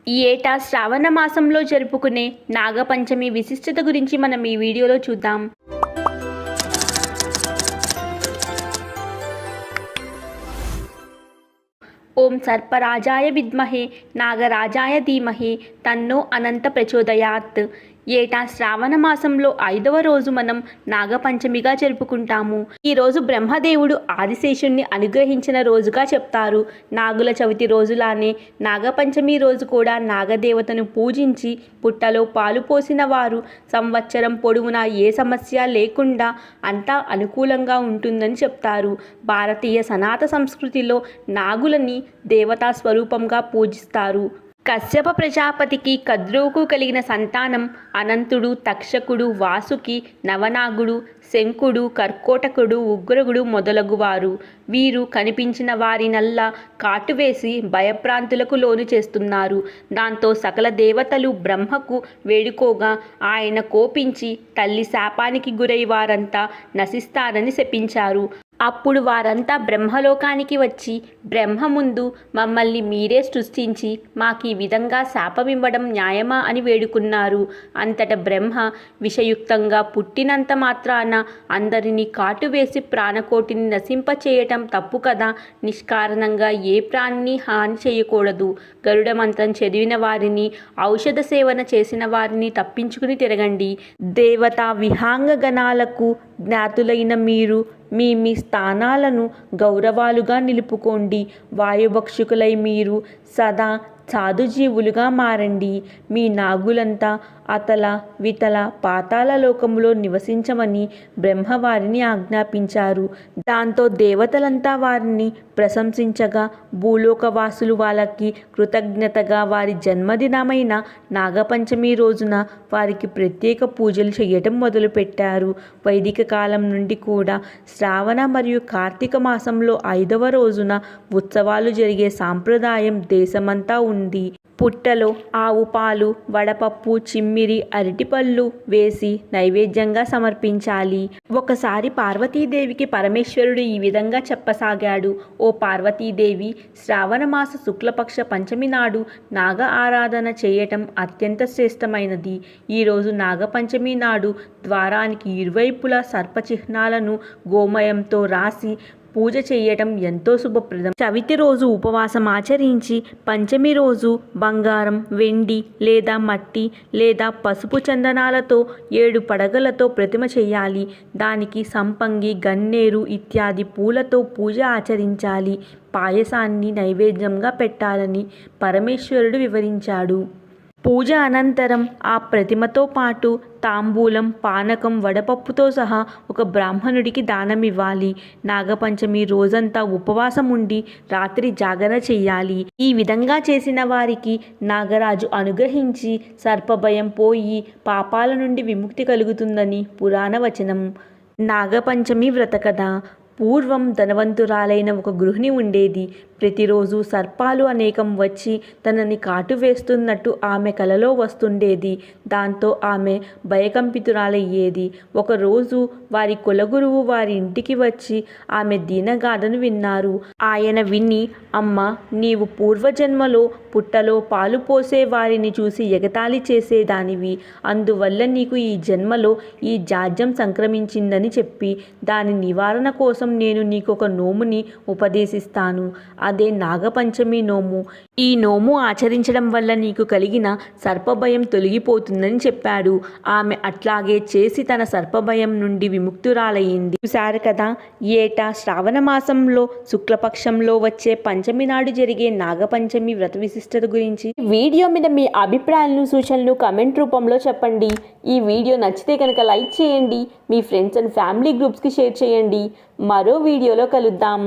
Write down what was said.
ఈ ఏటా శ్రావణ మాసంలో జరుపుకునే నాగపంచమి విశిష్టత గురించి మనం ఈ వీడియోలో చూద్దాం. ఓం సర్పరాజాయ విద్మహే నాగరాజాయ ధీమహి తన్నో అనంత ప్రచోదయాత్. ఏటా శ్రావణ మాసంలో 5వ రోజు మనం నాగపంచమిగా జరుపుకుంటాము. ఈ రోజు బ్రహ్మదేవుడు ఆదిశేషుణ్ణి అనుగ్రహించిన రోజుగా చెప్తారు. నాగుల చవితి రోజులానే నాగపంచమి రోజు కూడా నాగదేవతను పూజించి పుట్టలో పాలు పోసిన వారు సంవత్సరం పొడవునా ఏ సమస్య లేకుండా అంతా అనుకూలంగా ఉంటుందని చెప్తారు. భారతీయ సనాతన సంస్కృతిలో నాగులని దేవతా స్వరూపంగా పూజిస్తారు. కశ్యప ప్రజాపతికి కద్రువుకు కలిగిన సంతానం అనంతుడు, తక్షకుడు, వాసుకి, నవనాగుడు, శంకుడు, కర్కోటకుడు, ఉగ్రగుడు మొదలగువారు. వీరు కనిపించిన వారినల్లా కాటువేసి భయభ్రాంతులకు లోను చేస్తున్నారు. దాంతో సకల దేవతలు బ్రహ్మకు వేడుకోగా ఆయన కోపించి తల్లి శాపానికి గురై వారంతా నశిస్తారని శపించారు. అప్పుడు వారంతా బ్రహ్మలోకానికి వచ్చి బ్రహ్మ ముందు మమ్మల్ని మీరే సృష్టించి మాకు ఈ విధంగా శాపమివ్వడం న్యాయమా అని వేడుకున్నారు. అంతట బ్రహ్మ విషయుక్తంగా పుట్టినంత మాత్రాన అందరినీ కాటువేసి ప్రాణకోటిని నశింపచేయటం తప్పు కదా, నిష్కారణంగా ఏ ప్రాణిని హాని చేయకూడదు. గరుడ మంత్రం చదివిన వారిని, ఔషధ సేవన చేసిన వారిని తప్పించుకుని తిరగండి. దేవతా విహాంగ గణాలకు జ్ఞాతులైన మీరు మీ మీ స్థానాలను గౌరవాలుగా నిలుపుకోండి. వాయుభక్షకులై మీరు సదా సాధుజీవులుగా మారండి. మీ నాగులంతా అతల వితల పాతాళ లోకములో నివసించమని బ్రహ్మ వారిని ఆజ్ఞాపించారు. దాంతో దేవతలంతా వారిని ప్రశంసించగా భూలోకవాసులు వాళ్ళకి కృతజ్ఞతగా వారి జన్మదినమైన నాగపంచమి రోజున వారికి ప్రత్యేక పూజలు చేయటం మొదలుపెట్టారు. వైదిక కాలం నుండి కూడా శ్రావణ మరియు కార్తీక మాసంలో 5వ రోజున ఉత్సవాలు జరిగే సాంప్రదాయం దేశమంతా ఉంది. పుట్టలో ఆవు పాలు, వడపప్పు, చిమ్మిరి, అరటిపళ్ళు వేసి నైవేద్యంగా సమర్పించాలి. ఒకసారి పార్వతీదేవికి పరమేశ్వరుడు ఈ విధంగా చెప్పసాగాడు. ఓ పార్వతీదేవి, శ్రావణమాస శుక్లపక్ష పంచమి నాడు నాగ ఆరాధన చేయటం అత్యంత శ్రేష్టమైనది. ఈరోజు నాగపంచమి నాడు ద్వారానికి ఇరువైపులా సర్పచిహ్నాలను గోమయంతో రాసి పూజ చేయటం ఎంతో శుభప్రదం. చవితి రోజు ఉపవాసం ఆచరించి పంచమి రోజు బంగారం, వెండి లేదా మట్టి లేదా పసుపు చందనాలతో 7 పడగలతో ప్రతిమ చేయాలి. దానికి సంపంగి, గన్నేరు ఇత్యాది పూలతో పూజ ఆచరించాలి. పాయసాన్ని నైవేద్యంగా పెట్టాలని పరమేశ్వరుడు వివరించాడు. పూజ అనంతరం ఆ ప్రతిమతో పాటు తాంబూలం, పానకం, వడపప్పుతో సహా ఒక బ్రాహ్మణుడికి దానమివ్వాలి. నాగపంచమి రోజంతా ఉపవాసం ఉండి రాత్రి జాగరణ చెయ్యాలి. ఈ విధంగా చేసిన వారికి నాగరాజు అనుగ్రహించి సర్పభయం పోయి పాపాల నుండి విముక్తి కలుగుతుందని పురాణ వచనం. నాగపంచమి వ్రతకథ. పూర్వం ధనవంతురాలైన ఒక గృహిణి ఉండేది. ప్రతిరోజు సర్పాలు అనేకం వచ్చి తనని కాటు వేస్తున్నట్టు ఆమె కలలో వస్తుండేది. దాంతో ఆమె భయకంపితురాలయ్యేది. ఒకరోజు వారి కులగురువు వారి ఇంటికి వచ్చి ఆమె దీనగాథను విన్నారు. ఆయన విని, అమ్మ, నీవు పూర్వజన్మలో పుట్టలో పాలు పోసే వారిని చూసి ఎగతాళి చేసేదానివి. అందువల్ల నీకు ఈ జన్మలో ఈ జాడ్యం సంక్రమించిందని చెప్పి దాని నివారణ కోసం నేను నీకొక నోముని ఉపదేశిస్తాను. అదే నాగపంచమి నోము. ఈ నోము ఆచరించడం వల్ల నీకు కలిగిన సర్పభయం తొలగిపోతుందని చెప్పాడు. ఆమె అట్లాగే చేసి తన సర్పభయం నుండి విముక్తురాలయ్యింది. చూశారు కదా, ఏటా శ్రావణ మాసంలో శుక్లపక్షంలో వచ్చే పంచమి నాడు జరిగే నాగపంచమి వ్రత విశిష్టత గురించి. వీడియో మీద మీ అభిప్రాయాలను, సూచనలు కమెంట్ రూపంలో చెప్పండి. ఈ వీడియో నచ్చితే కనుక లైక్ చేయండి. మీ ఫ్రెండ్స్ అండ్ ఫ్యామిలీ గ్రూప్స్కి షేర్ చేయండి. మరో వీడియోలో కలుద్దాం.